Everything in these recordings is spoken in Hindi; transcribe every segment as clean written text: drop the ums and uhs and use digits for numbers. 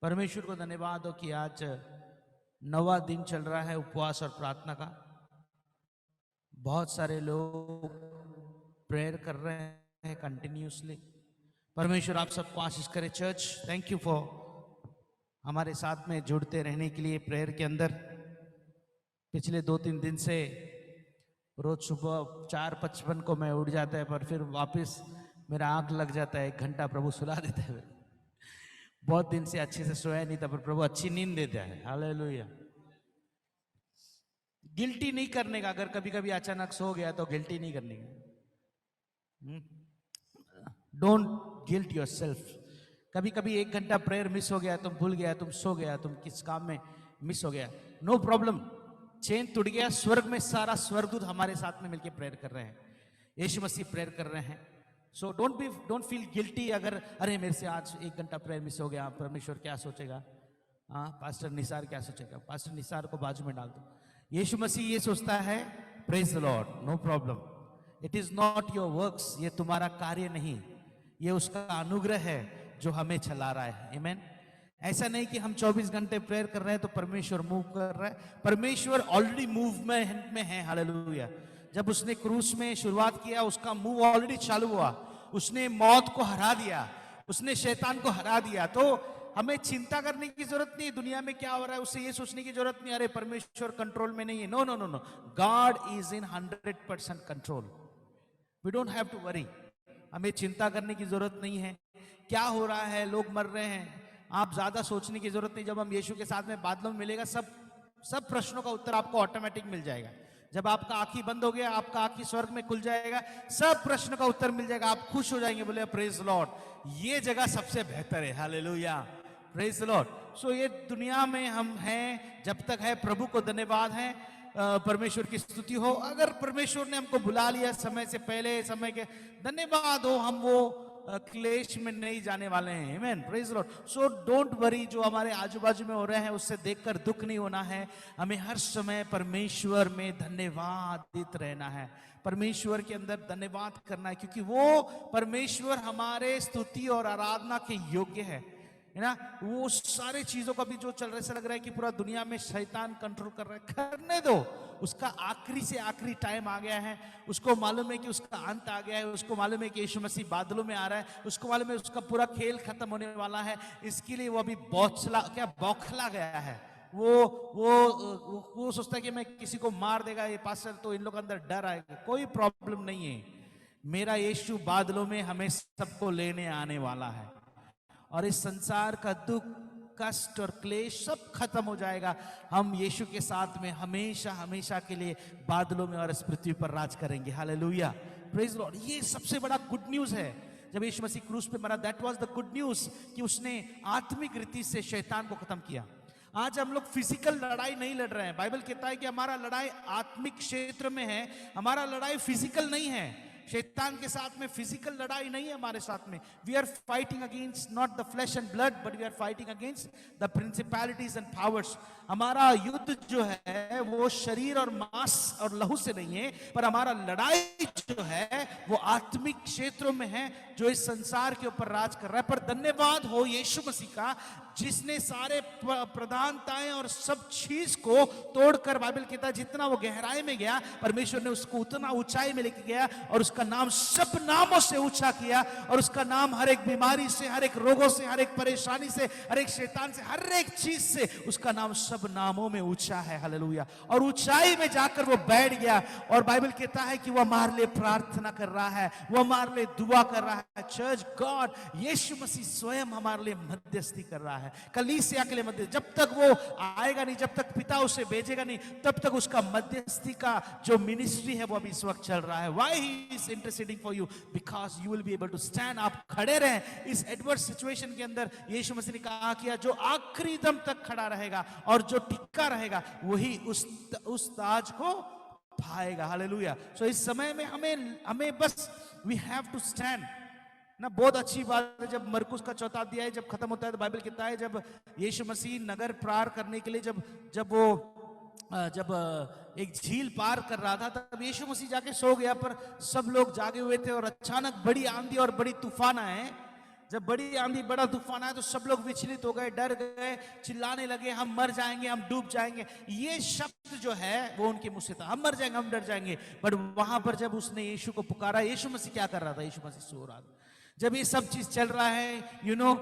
परमेश्वर को धन्यवाद हो कि आज 9वां दिन चल रहा है उपवास और प्रार्थना का। बहुत सारे लोग प्रेयर कर रहे हैं कंटिन्यूसली। परमेश्वर आप सबको आशीष करे। चर्च, थैंक यू फॉर हमारे साथ में जुड़ते रहने के लिए प्रेयर के अंदर। पिछले 2-3 दिन से रोज सुबह 4:55 को मैं उठ जाता है, पर फिर वापस मेरा आंख लग जाता है। 1 घंटा प्रभु सुला देता है। बहुत दिन से अच्छे से सोया नहीं था, पर प्रभु अच्छी नींद देता है। हालेलुया। गिल्टी नहीं करने का। अगर कभी कभी अचानक सो गया तो गिल्टी नहीं करने का। Don't guilt yourself. कभी कभी 1 घंटा प्रेयर मिस हो गया, तुम भूल गया, तुम सो गया, तुम किस काम में मिस हो गया, नो प्रॉब्लम। चेन टूट गया, स्वर्ग में सारा स्वर्गदूत हमारे साथ में मिलकर प्रेयर कर रहे हैं। यीशु मसीह प्रेयर कर रहे हैं। So don't feel guilty. अगर अरे मेरे से आज 1 घंटा प्रेयर मिस हो गया, परमेश्वर क्या सोचेगा, हाँ पास्टर निसार क्या सोचेगा, पास्टर निसार को बाजू में डाल दो। यीशु मसीह ये सोचता है, praise the lord, no problem. It is not your works, ये तुम्हारा कार्य नहीं, ये उसका अनुग्रह है जो हमें चला रहा है। आमीन। ऐसा नहीं कि हम 24 घंटे प्रेयर कर रहे हैं तो परमेश्वर मूव कर रहा है। परमेश्वर ऑलरेडी मूवमेंट में है। हालेलुया। जब उसने क्रूस में शुरुआत किया, उसका मूव ऑलरेडी चालू हुआ। उसने मौत को हरा दिया, उसने शैतान को हरा दिया। तो हमें चिंता करने की जरूरत नहीं, दुनिया में क्या हो रहा है उससे ये सोचने की जरूरत नहीं, अरे परमेश्वर कंट्रोल में नहीं है। No no no no, God is in 100% control. We don't have to worry. हमें चिंता करने की जरूरत नहीं है। क्या हो रहा है, लोग मर रहे हैं, आप ज्यादा सोचने की जरूरत नहीं। जब हम यीशु के साथ में बादलों में मिलेगा, सब प्रश्नों का उत्तर आपको ऑटोमेटिक मिल जाएगा। जब आपका आंखी बंद हो गया, आपका आंखी स्वर्ग में खुल जाएगा, सब प्रश्न का उत्तर मिल जाएगा, आप खुश हो जाएंगे, बोले प्रेज लॉर्ड, ये जगह सबसे बेहतर है। Hallelujah, praise Lord. सो ये दुनिया में हम हैं, जब तक है प्रभु को धन्यवाद है, परमेश्वर की स्तुति हो। अगर परमेश्वर ने हमको बुला लिया समय से पहले, समय के धन्यवाद हो, हम वो क्लेश में नहीं जाने वाले हैं। आमीन, praise Lord. So don't worry, जो हमारे आजू बाजू में हो रहे हैं उससे देखकर दुख नहीं होना है। हमें हर समय परमेश्वर में धन्यवादित रहना है, परमेश्वर के अंदर धन्यवाद करना है, क्योंकि वो परमेश्वर हमारे स्तुति और आराधना के योग्य है ना। वो सारे चीजों का भी जो चल रहा है, ऐसा लग रहा है कि पूरा दुनिया में शैतान कंट्रोल कर रहा है। करने दो, उसका आखिरी से आखिरी टाइम आ गया है। उसको मालूम है कि उसका अंत आ गया है। उसको मालूम है कि यीशु मसीह बादलों में आ रहा है। उसको मालूम है उसका पूरा खेल खत्म होने वाला है। इसके लिए वो अभी बौखला गया है। वो सोचता है कि मैं किसी को मार देगा ये पास्टर, तो इन लोग के अंदर डर आएगा। कोई प्रॉब्लम नहीं है। मेरा यीशु बादलों में हमें सबको लेने आने वाला है, और इस संसार का दुख, कष्ट और क्लेश सब खत्म हो जाएगा। हम यीशु के साथ में हमेशा हमेशा के लिए बादलों में और इस पृथ्वी पर राज करेंगे। Hallelujah, praise Lord. ये सबसे बड़ा गुड न्यूज है। जब यीशु मसीह क्रूस पे मरा, that was the good news, कि उसने आत्मिक रीति से शैतान को खत्म किया। आज हम लोग फिजिकल लड़ाई नहीं लड़ रहे हैं। बाइबल कहता है कि हमारा लड़ाई आत्मिक क्षेत्र में है, हमारा लड़ाई फिजिकल नहीं है। शैतान के साथ में फिजिकल लड़ाई नहीं है हमारे साथ में। We are fighting against not the flesh and blood, but we are fighting against the principalities and powers. हमारा युद्ध जो है वो शरीर और मांस और लहू से नहीं है, पर हमारा लड़ाई जो है वो आत्मिक क्षेत्रों में है, जो इस संसार के ऊपर राज कर रहा है। पर धन्यवाद हो यीशु मसीह का, जिसने सारे प्रधानताएं और सब चीज को तोड़कर, बाइबल कहता है जितना वो गहराई में गया, परमेश्वर ने उसको उतना ऊंचाई में लेके गया और उसका नाम सब नामों से ऊंचा किया। और उसका नाम हर एक बीमारी से, हर एक रोगों से, हर एक परेशानी से, हर एक शैतान से, हर एक चीज से उसका नाम सब नामों में ऊंचा है। हालेलुया। और ऊंचाई में जाकर वो बैठ गया, और बाइबल कहता है कि वो हमारे लिए प्रार्थना कर रहा है, वो हमारे लिए दुआ कर रहा है। चर्च, गॉड, यीशु मसीह स्वयं हमारे लिए मध्यस्थी कर रहा है, कलीसिया के लिए मध्यस्थी। जब तक वो आएगा नहीं, जब तक पिता उसे भेजेगा नहीं, तब तक उसका मध्यस्थी का जो मिनिस्ट्री है वो अभी इस वक्त चल रहा है। Why he is interceding for you? Because you will be able to stand. आप खड़े रहें इस एडवर्स सिचुएशन के अंदर। यीशु मसीह ने कहा कि जो आखिरी दम तक खड़ा रहेगा और जो टिका रहेगा वही उस ताज को पाएगा। हालेलुया। सो इस समय में हमें बस we have to stand ना। बहुत अच्छी बात है, जब मरकुस का 4था अध्याय जब खत्म होता है तो बाइबल कहता है जब यीशु मसीह नगर पार करने के लिए जब एक झील पार कर रहा था, तब यीशु मसीह जाके सो गया, पर सब लोग जागे हुए थे। और अचानक बड़ी आंधी और बड़ी तूफान आए, जब बड़ी आंधी बड़ा तूफान आया तो सब लोग विचलित हो गए, डर गए, चिल्लाने लगे, हम मर जाएंगे, हम डूब जाएंगे। ये शब्द जो है वो उनके मुंह से था, हम मर जाएंगे, हम डर जाएंगे। बट वहां पर जब उसने यीशु को पुकारा, यीशु मसीह क्या कर रहा था? यीशु मसीह सो रहा था। जब ये सब चीज चल रहा है, you know,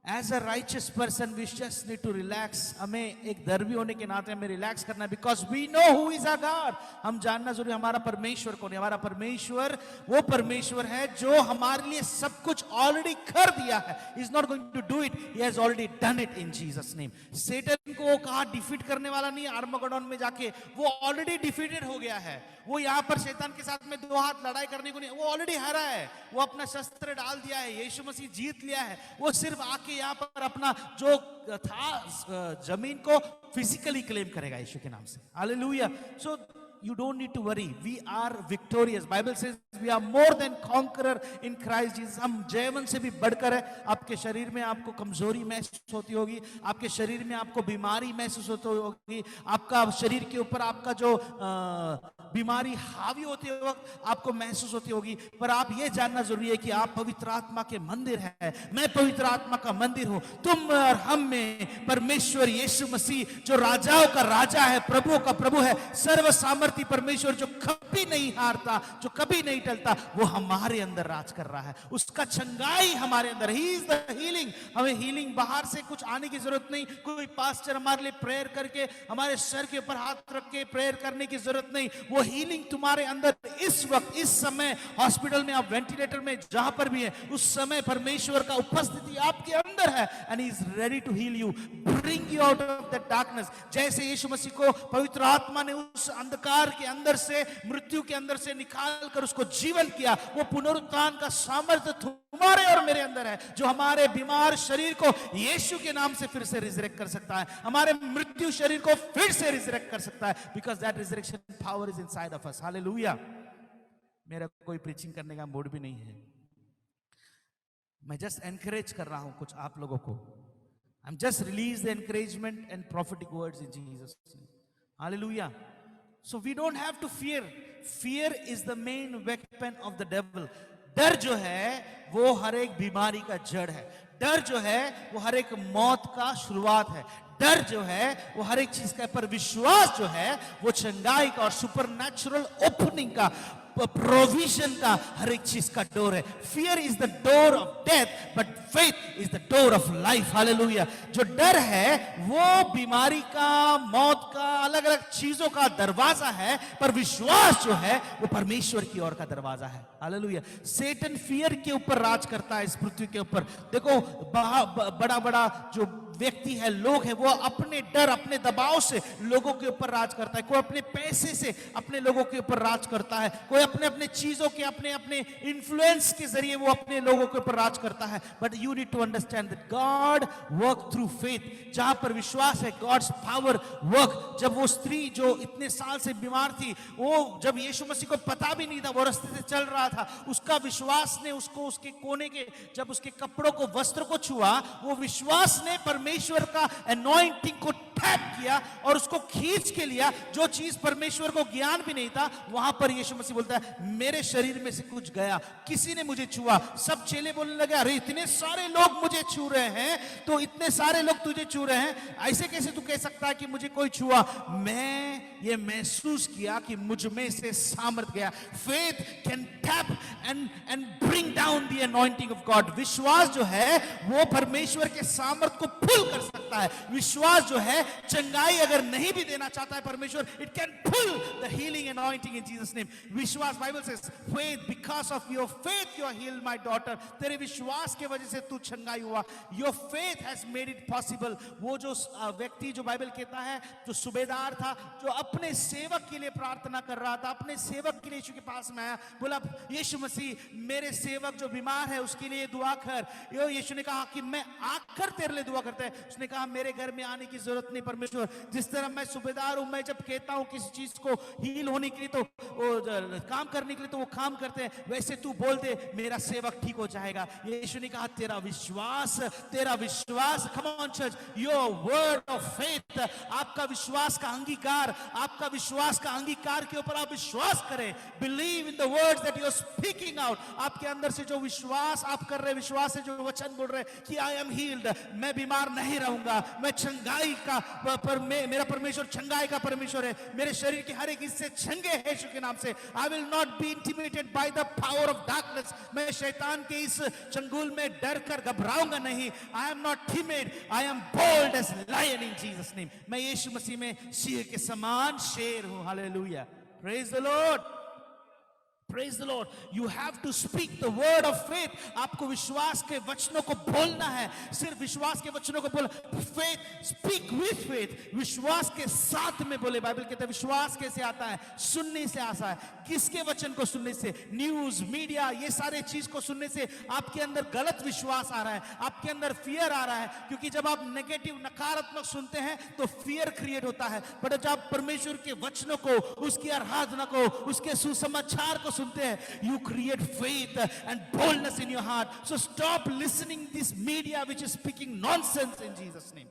as a righteous person we just need to relax. हमें एक धर्मी होने के नाते हमें रिलैक्स करना है, because we know who is our God. हम जानना जरूरी, हमारा परमेश्वर कौन है? हमारा परमेश्वर वो परमेश्वर है जो हमारे लिए सब कुछ ऑलरेडी कर दिया है। He is not going to do it, he has already done it in Jesus name. Satan को कहा डिफीट करने वाला नहीं, आर्मगेडोन में जाके वो ऑलरेडी डिफीटेड हो गया है। वो यहाँ पर शैतान के साथ में दो हाथ लड़ाई करने को नहीं, वो ऑलरेडी हारा है। वो अपना शस्त्र डाल दिया है, यीशु मसीह जीत लिया है। वो सिर्फ आके यहाँ पर अपना जो था जमीन को फिजिकली क्लेम करेगा यीशु के नाम से। Hallelujah. So you don't need to worry, we are victorious. Bible says we are more than conqueror in Christ Jesus. हम जयवन से भी बढ़कर है। आपके शरीर में आपको कमजोरी महसूस होती होगी, आपके शरीर में आपको बीमारी महसूस होती होगी, आपका शरीर के ऊपर आपका जो बीमारी हावी होती है आपको महसूस होती होगी, पर आप ये जानना जरूरी है कि आप पवित्र आत्मा के मंदिर हैं। मैं पवित्र आत्मा का मंदिर हूं। तुम और हम में परमेश्वर यीशु मसीह जो राजाओं का राजा है, प्रभुओं का प्रभु है, सर्व सामर्थ्य परमेश्वर जो कभी नहीं हारता, जो कभी नहीं टलता, वो हमारे अंदर राज कर रहा है। उसका चंगाई हमारे अंदर। He is the healing. हमें हीलिंग बाहर से कुछ आने की जरूरत नहीं, कोई पास्टर हमारे लिए प्रेयर करके हमारे सर के ऊपर हाथ रख के प्रेयर करने की जरूरत नहीं। वो हीलिंग तुम्हारे अंदर इस वक्त, इस समय, हॉस्पिटल में, आप वेंटिलेटर में जहां पर भी है, उस समय परमेश्वर का उपस्थिति आपके अंदर है, and he is ready to heal you, bring you out of the darkness. जैसे यीशु मसीह को पवित्र आत्मा ने उस अंधकार के अंदर से, मृत्यु के अंदर से निकाल कर उसको जीवन किया, वो पुनरुत्थान का सामर्थ्य तुम्हारे और मेरे अंदर है, जो हमारे बीमार शरीर को यीशु के नाम से फिर से रिजरेक्ट कर सकता है, हमारे मृत्यु शरीर को फिर से रिजरेक्ट कर सकता है, because that resurrection power is inside of us. Hallelujah. मेरा कोई प्रीचिंग करने का मूड भी नहीं है, मैं जस्ट एनकरेज कर रहा हूं कुछ आप लोगों को। I am just release the encouragement and prophetic words in Jesus name. Hallelujah. So we don't have to fear. Fear is the main weapon of the devil. डर जो है वो हर एक बीमारी का जड़ है। डर जो है वो हर एक मौत का शुरुआत है। डर जो है वो हर एक चीज का, पर विश्वास जो है वो चंगाई का और सुपरनैचुरल ओपनिंग का, प्रोविजन का, हर एक चीज का डोर है। Fear is the door of death, but faith is the door of life. Hallelujah. जो डर है वो बीमारी का, मौत का, अलग अलग चीजों का दरवाजा है, पर विश्वास जो है वो परमेश्वर की ओर का दरवाजा है। हालेलुया। सेटन फियर के ऊपर राज करता है इस पृथ्वी के ऊपर। देखो बड़ा बड़ा जो व्यक्ति है, लोग है, वो अपने डर, अपने दबाव से लोगों के ऊपर राज करता है। कोई अपने पैसे से अपने लोगों के ऊपर राज करता है, कोई अपने अपने चीजों के, अपने अपने इन्फ्लुएंस के जरिए वो अपने लोगों के ऊपर राज करता है। But you need to understand that God work through faith. जहां पर विश्वास है, गॉड्स पावर वर्क। जब वो स्त्री जो इतने साल से बीमार थी, वो जब यीशु मसीह को पता भी नहीं था, वो रास्ते से चल रहा था, उसका विश्वास ने उसको उसके कोने के, जब उसके कपड़ों को, वस्त्र को छुआ, वो विश्वास ने परमेश्वर का एनॉइंटिंग को टैप किया और उसको खींच के लिया। जो चीज परमेश्वर को ज्ञान भी नहीं था, वहां पर यीशु मसीह बोलता है मेरे शरीर में से कुछ गया, किसी ने मुझे छुआ। सब चेले बोलने लगे अरे इतने सारे लोग मुझे छू रहे हैं, तो इतने सारे लोग तुझे छू रहे हैं, ऐसे कैसे तू कह सकता है कि मुझे कोई छुआ? मैं ये महसूस किया कि मुझ में से सामर्थ गया। Faith can tap and bring down the anointing of God. विश्वास जो है वो परमेश्वर के सामर्थ को पुल कर सकता है। विश्वास जो है चंगाई अगर नहीं भी देना चाहता है परमेश्वर, it can pull the healing anointing in Jesus name. विश्वास, Bible says faith, because of your faith you are healed my daughter. तेरे विश्वास के वजह से तू चंगाई हुआ। Your faith has made it possible. वो जो व्यक्ति, जो बाइबल कहता है जो सूबेदार था, जो अपने सेवक के लिए प्रार्थना कर रहा था, अपने सेवक के लिए यीशु के पास में आया, बोला यीशु मसीह मेरे सेवक जो बीमार है उसके लिए दुआ कर। यीशु ने कहा कि मैं आकर तेरे लिए दुआ करता है। गए, उसने कहा मेरे घर में आने की जरूरत नहीं परमेश्वर, जिस तरह मैं सूबेदार हूं, मैं जब कहता हूं किसी चीज को हील होने के लिए तो काम करने के लिए तो वो काम करते हैं, वैसे तू बोल दे मेरा सेवक ठीक हो जाएगा। यीशु ने कहा तेरा विश्वास, come on church, your word of faith, आपका विश्वास का अंगीकार, आपका विश्वास का अंगीकार के ऊपर आप विश्वास करें। Believe in the words that you are speaking out. आपके अंदर से जो विश्वास आप कर रहे, विश्वास से जो वचन बोल रहे कि आई एम हील्ड, मैं बीमार नहीं रहूंगा, मैं चंगाई का मेरा परमेश्वर चंगाई का परमेश्वर है, मेरे शरीर के हर एक हिस्से चंगे हैं यीशु के नाम से। I will not be intimidated by the power of darkness, मैं शैतान के इस चंगुल में डर कर घबराऊंगा नहीं। I am not timid, I am bold as lion in Jesus name। मैं यीशु मसीह में सिंह के समान शेर हूं। Hallelujah, praise the lord, praise the lord. You have to speak the word of faith. आपको विश्वास के वचनों को बोलना है, सिर्फ विश्वास के वचनों को बोलना। फेथ, स्पीक विथ फेथ, विश्वास के साथ में बोले। बाइबल कहता है विश्वास कैसे आता है? सुनने से आता है। किसके वचन को सुनने से? न्यूज, मीडिया, ये सारे चीज को सुनने से आपके अंदर गलत विश्वास आ रहा है, आपके अंदर फियर आ रहा है, क्योंकि जब आप नेगेटिव, नकारात्मक सुनते हैं तो फियर क्रिएट होता है। बट जब आप परमेश्वर के वचनों को, उसकी आराधना को, उसके सुसमाचार को सुनते हैं, you create faith and boldness in your heart। So stop listening this media which is speaking nonsense in Jesus name।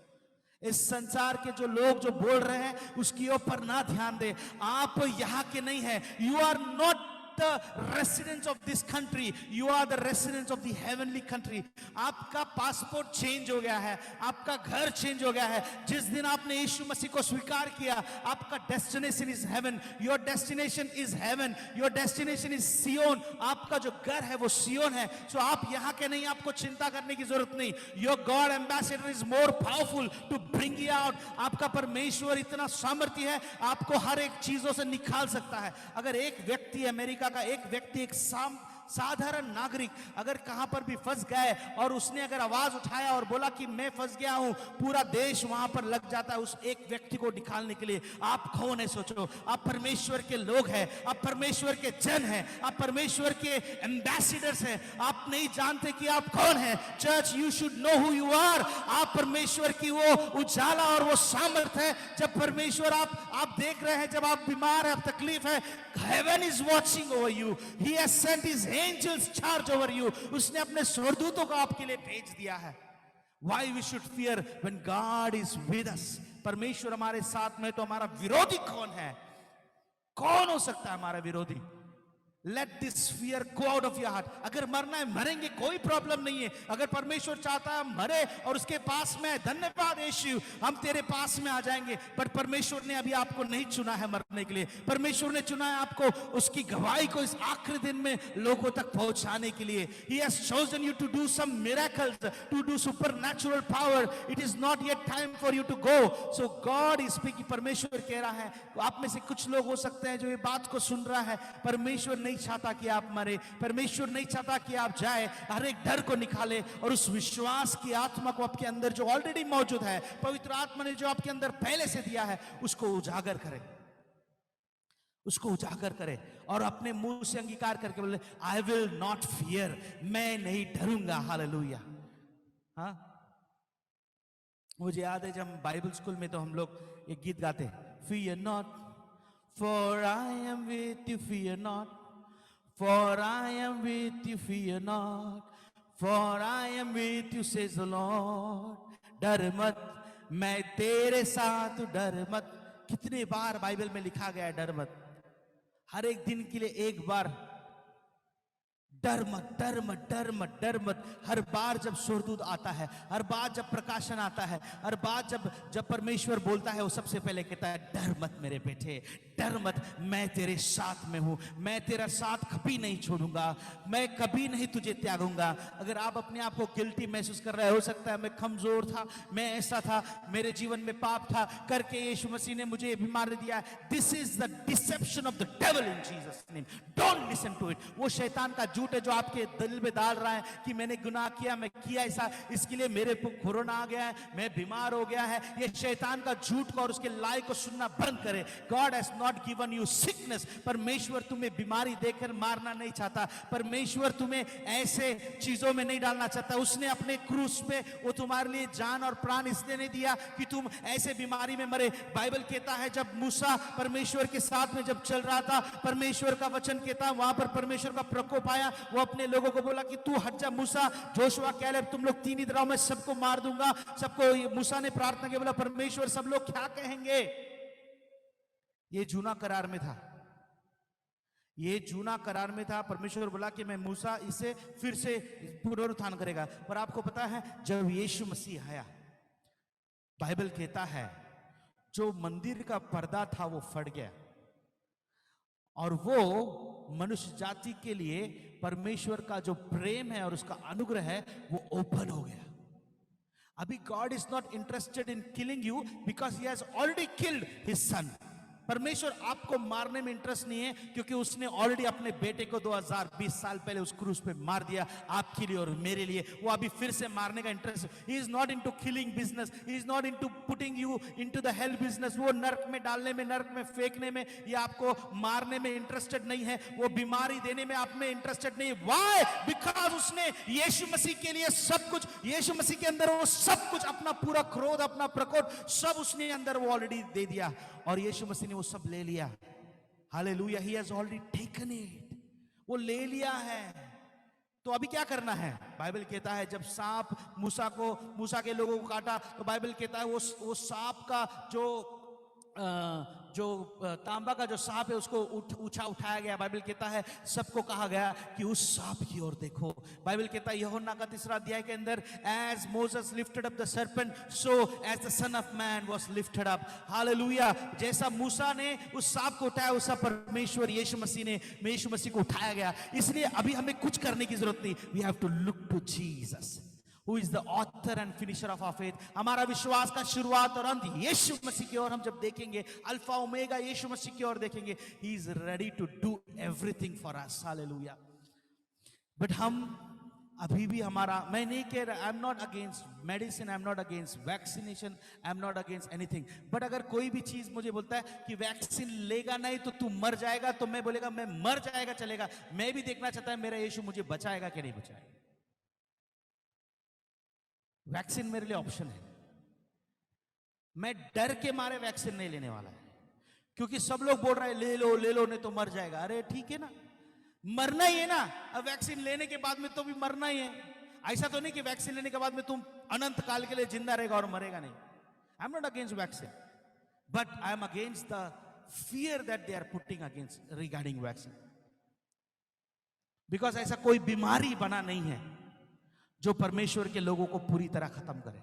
इस संसार के जो लोग जो बोल रहे हैं उसकी ऊपर ना ध्यान दे। आप यहाँ के नहीं हैं। You are not the residents of this country, you are the residents of the heavenly country। आपका पासपोर्ट चेंज हो गया है, आपका घर चेंज हो गया है। जिस दिन आपने यीशु मसीह को स्वीकार किया, आपका destination is heaven. Your destination is heaven, your destination is Zion. आपका जो घर है वो सियोन है। सो आप यहाँ के नहीं, आपको चिंता करने की जरूरत नहीं। Your God ambassador is more powerful to bring you out. आपका परमेश्वर इतना सामर्थ्य है, आपको हर एक चीजों से निकाल सकता है। अगर एक व्यक्ति, अमेरिका का एक व्यक्ति, एक साधारण नागरिक अगर कहां पर भी फंस गए और उसने अगर आवाज उठाया और बोला कि मैं फंस गया हूं, पूरा देश वहां पर लग जाता है उस एक व्यक्ति को निकालने के लिए। आप कौन है? सोचो, आप परमेश्वर के लोग हैं, आप परमेश्वर के जन हैं, आप परमेश्वर के एम्बेसडर्स हैं। आप नहीं जानते कि आप कौन हैं। Church, you should know who you are. आप परमेश्वर की वो उजाला और वो सामर्थ है। जब परमेश्वर आप देख रहे हैं, जब आप बीमार हैं, तकलीफ है, heaven is watching over you, he has sent his angels charge over you। उसने अपने स्वर्गदूतों को आपके लिए भेज दिया है। Why we should fear when God is with us? परमेश्वर हमारे साथ में तो हमारा विरोधी कौन है? कौन हो सकता है हमारा विरोधी? Let this fear go out of your heart। अगर मरना है मरेंगे, कोई प्रॉब्लम नहीं है। अगर परमेश्वर चाहता है हम मरे और उसके पास में, धन्यवाद यीशु, हम तेरे पास में आ जाएंगे। पर परमेश्वर ने अभी आपको नहीं चुना है मरने के लिए। परमेश्वर ने चुना है आपको उसकी गवाही को इस आखिरी दिन में लोगों तक पहुंचाने के लिए। He has chosen you to do some miracles, to do supernatural power। It is not yet time for you to go। So God is speaking। परमेश्वर कह रहा है, आप में से कुछ लोग हो सकते हैं जो ये बात को सुन रहा है, परमेश्वर नहीं चाहता कि आप मरे, परमेश्वर नहीं चाहता कि आप जाए। हर एक डर को निकाले और उस विश्वास की आत्मा को आपके अंदर जो ऑलरेडी मौजूद है, पवित्र आत्मा ने जो आपके अंदर पहले से दिया है, उसको उजागर करें, उसको उजागर करें और अपने मुंह से अंगीकार करके बोले, आई विल नॉट फियर, मैं नहीं डरूंगा। हालेलुया। हाँ, मुझे याद है जब हम बाइबल स्कूल में तो हम लोग एक गीत गाते, fear not for I am with you, fear not for I am with you, fear not, for I am with you, says the Lord। डर मत, मैं तेरे साथ हूं, डर मत। कितने बार बाइबल में लिखा गया है डर मत? हर एक दिन के लिए एक बार, डर मत, डर मत, डर मत, डर मत। हर बार जब स्वर्गदूत आता है, हर बार जब प्रकाशन आता है, हर बार जब परमेश्वर बोलता है, वो सबसे पहले कहता है, डर मत मेरे बेटे, डर मत, मैं तेरे साथ में हूं, मैं तेरा साथ कभी नहीं छोड़ूंगा, मैं कभी नहीं तुझे त्यागूंगा। अगर आप अपने आप को गिल्टी महसूस कर रहे हो सकता है मैं कमजोर था, मैं ऐसा था, मेरे जीवन में पाप था, करके यीशु मसीह ने मुझे बीमारी दिया। This is the deception of the devil in Jesus name. Don't listen to it. वो शैतान का झूठ झूठ है जो आपके दिल में डाल रहा है कि मैंने गुनाह किया, मैं किया ऐसा, इसके लिए मेरे को कोरोना आ गया है, मैं बीमार हो गया है, ये शैतान का झूठ को और उसके लाई को सुनना बंद करे। God has not given you sickness. परमेश्वर तुम्हें बीमारी देकर मारना नहीं चाहता, परमेश्वर तुम्हें ऐसे चीजों में नहीं डालना चाहता। उसने अपने क्रूस पे वो तुम्हारे लिए जान और प्राण इसलिए नहीं दिया कि तुम ऐसे बीमारी में मरे। बाइबल कहता है जब मूसा परमेश्वर के साथ में जब चल रहा था, परमेश्वर का वचन कहता, वहां पर परमेश्वर का प्रकोप आया, वो अपने लोगों को बोला कि तू हट जा मूसा, जोशुआ कैलेब तुम लोग तीन ही तरह मैं सबको मार दूंगा। सबको मूसा ने प्रार्थना की, बोला परमेश्वर सब लोग क्या कहेंगे। ये जूना करार में था, ये जूना करार में था। परमेश्वर बोला कि मैं मूसा इसे फिर से पुनरुत्थान करेगा। पर आपको पता है जब यीशु मसीह आया, बाइबल कहता है जो मंदिर का पर्दा था वो फट गया और वो मनुष्य जाति के लिए परमेश्वर का जो प्रेम है और उसका अनुग्रह है वो ओपन हो गया। अभी God is not interested in killing you because he has already killed his son. परमेश्वर आपको मारने में इंटरेस्ट नहीं है क्योंकि उसने ऑलरेडी अपने बेटे को 2020 साल पहले उस क्रूस पे मार दिया आपके लिए और मेरे लिए। वो अभी फिर से मारने का interest, he is not into killing business, he is not into putting you into the hell business. वो नरक में डालने में, नरक में फेंकने में या आपको मारने में इंटरेस्टेड नहीं है, वो बीमारी देने में आप में इंटरेस्टेड नहीं है। व्हाई? बिकॉज उसने यीशु मसीह के लिए सब कुछ, यीशु मसीह के अंदर वो सब कुछ, अपना पूरा क्रोध, अपना प्रकोप सब उसने अंदर वो ऑलरेडी दे दिया और यीशु मसीह ने वो सब ले लिया। Hallelujah, he has already taken it, वो ले लिया है। तो अभी क्या करना है? बाइबल कहता है जब सांप मूसा के लोगों को काटा तो बाइबल कहता है वो सांप का जो तांबा का जो सांप है उसको उठाया गया। बाइबल कहता है सबको कहा गया कि उस सांप की ओर देखो। बाइबल कहता है यूहन्ना का 3 अध्याय के अंदर, as Moses lifted up the serpent so as the son of man was lifted up. Hallelujah, जैसा मूसा ने उस सांप को उठाया वैसा परमेश्वर यीशु मसीह को उठाया गया। इसलिए अभी हमें कुछ करने की जरूरत नहीं, we have to look to Jesus who is the author and finisher of our faith। हमारा विश्वास का शुरुआत और अंत यीशु मसीह की ओर हम जब देखेंगे, अल्फा ओमेगा यीशु मसीह की ओर देखेंगे, he is ready to do everything for us। Hallelujah. But हम अभी भी हमारा, मैं नहीं कह रहा, आई am not against medicine, I am not against vaccination, I am not against anything. But अगर कोई भी चीज मुझे बोलता है कि वैक्सीन लेगा नहीं तो तू मर जाएगा, तो मैं बोलेगा मैं मर जाएगा चलेगा। मैं भी देखना चाहता है मेरा यीशु मुझे बचाएगा कि नहीं बचाएगा। वैक्सीन मेरे लिए ऑप्शन है, मैं डर के मारे वैक्सीन नहीं लेने वाला है क्योंकि सब लोग बोल रहे हैं ले लो नहीं तो मर जाएगा। अरे ठीक है ना, मरना ही है ना। अब वैक्सीन लेने के बाद में तो भी मरना ही है। ऐसा तो नहीं कि वैक्सीन लेने के बाद में तुम अनंत काल के लिए जिंदा रहेगा और मरेगा नहीं। I am not against vaccine, but I am against the fear that they are putting against regarding vaccine. Because ऐसा कोई बीमारी बना नहीं है जो परमेश्वर के लोगों को पूरी तरह खत्म करे।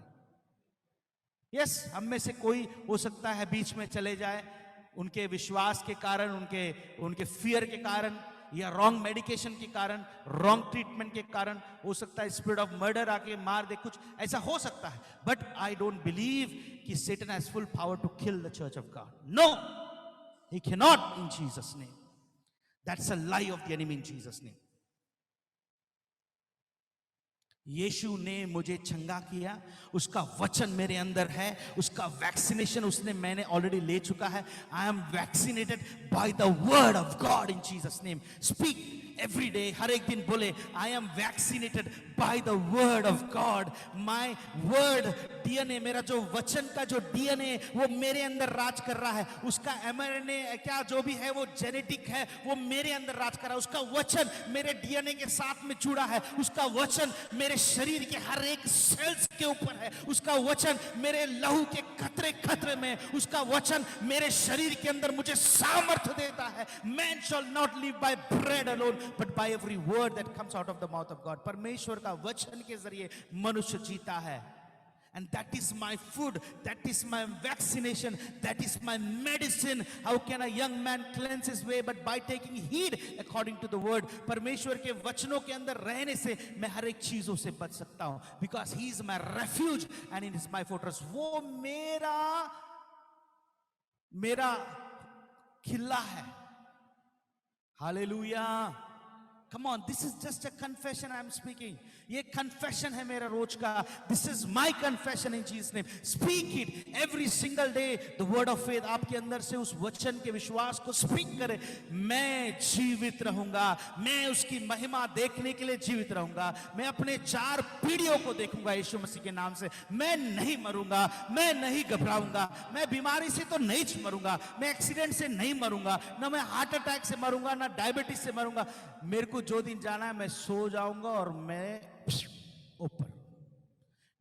यस, हम में से कोई हो सकता है बीच में चले जाए उनके विश्वास के कारण, उनके फियर के कारण या रॉन्ग मेडिकेशन के कारण, रॉन्ग ट्रीटमेंट के कारण। हो सकता है स्पिरिट ऑफ मर्डर आके मार दे, कुछ ऐसा हो सकता है। बट आई डोंट बिलीव कि Satan has full power to kill the church of God. No, he cannot in Jesus' name. That's a lie of the enemy in Jesus' name. यीशु ने मुझे चंगा किया, उसका वचन मेरे अंदर है, उसका वैक्सीनेशन मैंने ऑलरेडी ले चुका है। I am vaccinated by the word of God in Jesus name. Speak every day, हर एक दिन बोले I am vaccinated by the word of God. My word DNA, मेरा जो वचन का जो डीएनए वो मेरे अंदर राज कर रहा है। उसका एमआरएनए क्या जो भी है वो जेनेटिक है, वो मेरे अंदर राज कर रहा है। उसका वचन मेरे डीएनए के साथ में जुड़ा है। उसका वचन मेरे शरीर के हर एक सेल्स के ऊपर है। उसका वचन मेरे लहू के खतरे खतरे में, उसका वचन मेरे शरीर के अंदर मुझे सामर्थ्य देता है। Man shall not live by bread alone but by every word that comes out of the mouth of God। परमेश्वर का वचन के जरिए मनुष्य जीता है। And that is my food, that is my vaccination, that is my medicine। How can a young man cleanse his way but by taking heed according to the word। परमेश्वर के वचनों के अंदर रहने से मैं हर एक चीजों से बच सकता हूं। Because he is my refuge and it is my fortress। वो मेरा किला है। Hallelujah. Come on, this is just a confession I am speaking. ये confession है मेरा रोज का. This is my confession in Jesus name. Speak it every single day. The word of faith आपके अंदर से उस वचन के विश्वास को speak करे. मैं जीवित रहूंगा, मैं उसकी महिमा देखने के लिए जीवित रहूंगा. मैं अपने 4 पीढ़ियों को देखूंगा यीशु मसीह के नाम से. मैं नहीं मरूंगा, मैं नहीं घबराऊंगा, मैं बीमारी से तो नहीं मरूंगा, मैं एक्सीडेंट से नहीं मरूंगा, ना मैं हार्ट अटैक से मरूंगा, ना डायबिटीज से मरूंगा. मेरे को जो दिन जाना है मैं सो जाऊंगा और मैं ऊपर.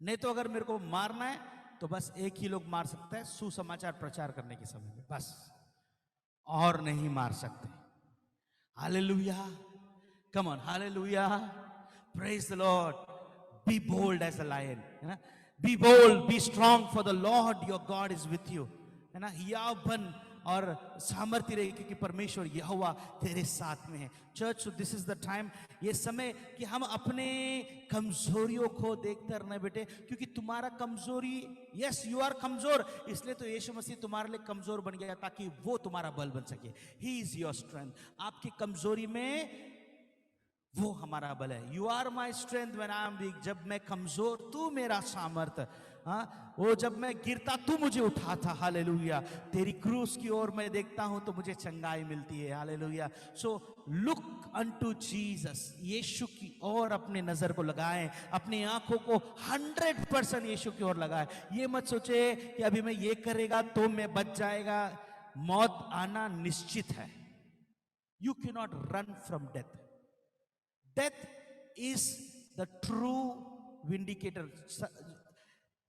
नहीं तो अगर मेरे को मारना है तो बस एक ही लोग मार सकता है, सुसमाचार प्रचार करने के समय में, बस, और नहीं मार सकते. Hallelujah. Come on, hallelujah. Praise the lord. Be bold as a lion, है ना. Be bold, be strong, for the lord your God is with you, है ना. हियाव बन और सामर्थ्य रहे क्योंकि परमेश्वर यहोवा तेरे साथ में है. Church, so this is the time, ये समय कि हम अपने कमजोरियों को देखते रहना बेटे, क्योंकि तुम्हारा कमजोरी, यस यू आर कमजोर, इसलिए तो यीशु मसीह तुम्हारे लिए कमजोर बन गया ताकि वो तुम्हारा बल बन सके. He is your strength. आपकी कमजोरी में वो हमारा बल है. You are my strength when I am weak. जब मैं कमजोर, तू मेरा सामर्थ्य. हाँ, वो जब मैं गिरता तू मुझे उठाता. हालेलुया. तेरी क्रूस की ओर मैं देखता हूं तो मुझे चंगाई मिलती है. Hallelujah. So look unto Jesus. यीशु की ओर अपने नजर को लगाएं, अपनी आंखों को 100% यीशु की ओर लगाएं. ये मत सोचे कि अभी मैं ये करेगा तो मैं बच जाएगा. मौत आना निश्चित है. You can not run from death. Death is the true vindicator.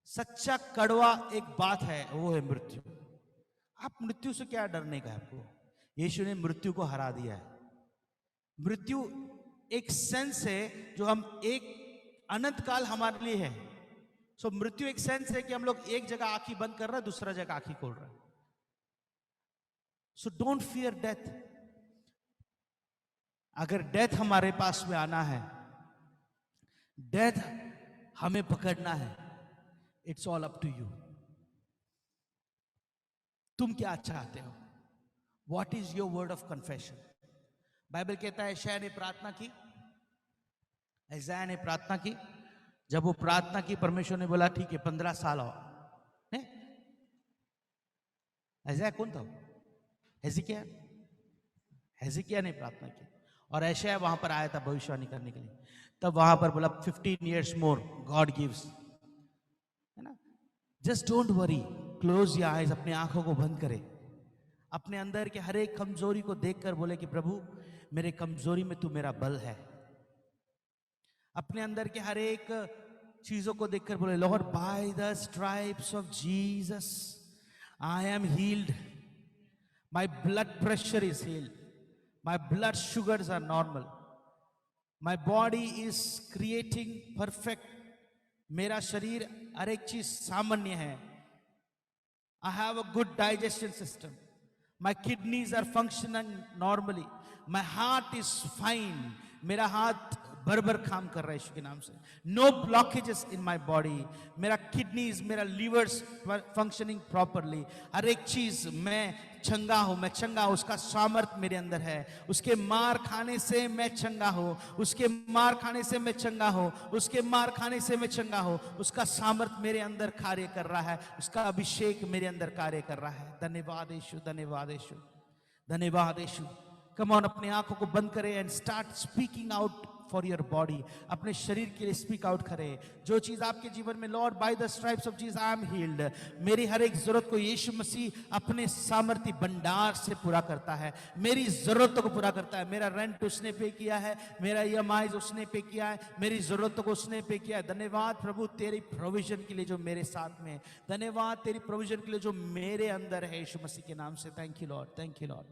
सच्चा कड़वा एक बात है, वो है मृत्यु. आप मृत्यु से क्या डरने का है आपको? यीशु ने मृत्यु को हरा दिया है. मृत्यु एक सेंस है जो हम एक अनंत काल हमारे लिए है. सो मृत्यु एक सेंस है कि हम लोग एक जगह आंखें बंद कर रहे हैं, दूसरा जगह आंखें खोल रहे हैं. So don't fear death. अगर डेथ हमारे पास में आना है, डेथ हमें पकड़ना है, it's all up to you. तुम क्या चाहते हो? What is your word of confession? Bible कहता है यशायाह ने प्रार्थना की. यशायाह ने प्रार्थना की. जब वो प्रार्थना की, परमेश्वर ने बोला ठीक है 15 साल हो. यशायाह कौन था? हिजकिय्याह ने प्रार्थना की और यशायाह वहां पर आया था भविष्यवाणी करने के लिए. तब वहां पर बोला 15 years मोर गॉड गिव्स, है ना. Just don't worry, close your eyes. अपनी आंखों को बंद करे, अपने अंदर के हर एक कमजोरी को देखकर बोले कि प्रभु मेरे कमजोरी में तू मेरा बल है. अपने अंदर के हर एक चीजों को देखकर बोले lord by the stripes of Jesus I am healed. My blood pressure is healed. My blood sugars are normal. My body is creating perfect. मेरा शरीर हर एक चीज सामान्य है. I have a good digestion system. My kidneys are functioning normally. My heart is fine. मेरा हाथ भर काम कर रहा है यीशु के नाम से. No blockages in my body. मेरा किडनीज, मेरा लीवर्स फंक्शनिंग प्रॉपरली. हर एक चीज मैं चंगा हूं, मैं चंगा हूं. उसका सामर्थ्य मेरे अंदर है. उसके मार खाने से मैं चंगा हूं. उसके मार खाने से मैं चंगा हूं. उसके मार खाने से मैं चंगा हूं. उसका सामर्थ्य मेरे अंदर कार्य कर रहा है. उसका अभिषेक मेरे अंदर कार्य कर रहा है. धन्यवाद यीशु, धन्यवाद यीशु, धन्यवाद यीशु. कम ऑन, अपनी आंखों को बंद करें and start speaking out for your body. अपने शरीर के लिए स्पीक आउट करें. जो चीज आपके जीवन में, Lord by the stripes of Jesus I am heeled. मेरी हर एक जरूरत को यीशु मसीह अपने सामर्थ्य भंडार से पूरा करता है. मेरी जरूरतों को पूरा करता है. मेरा रेंट उसने पे किया है, मेरा EMI उसने पे किया है, मेरी जरूरतों को उसने पे किया है. धन्यवाद प्रभु तेरी प्रोविजन के लिए जो मेरे साथ में है. धन्यवाद तेरी प्रोविजन के लिए जो मेरे अंदर है यीशु मसीह के नाम से. Thank you Lord, thank you Lord.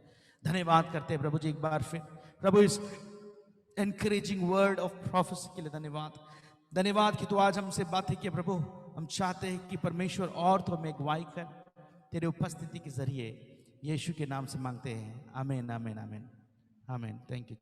धन्यवाद करते हैं प्रभु जी एक बार फिर प्रभु इस एनकरेजिंग वर्ड ऑफ प्रोफेसी के लिए. धन्यवाद, धन्यवाद कि तू आज हमसे बातें किए प्रभु. हम चाहते हैं कि परमेश्वर और तो हमें अगुवाई कर तेरे उपस्थिति के जरिए. यीशु के नाम से मांगते हैं. आमीन, आमीन, आमीन, आमीन. Thank you.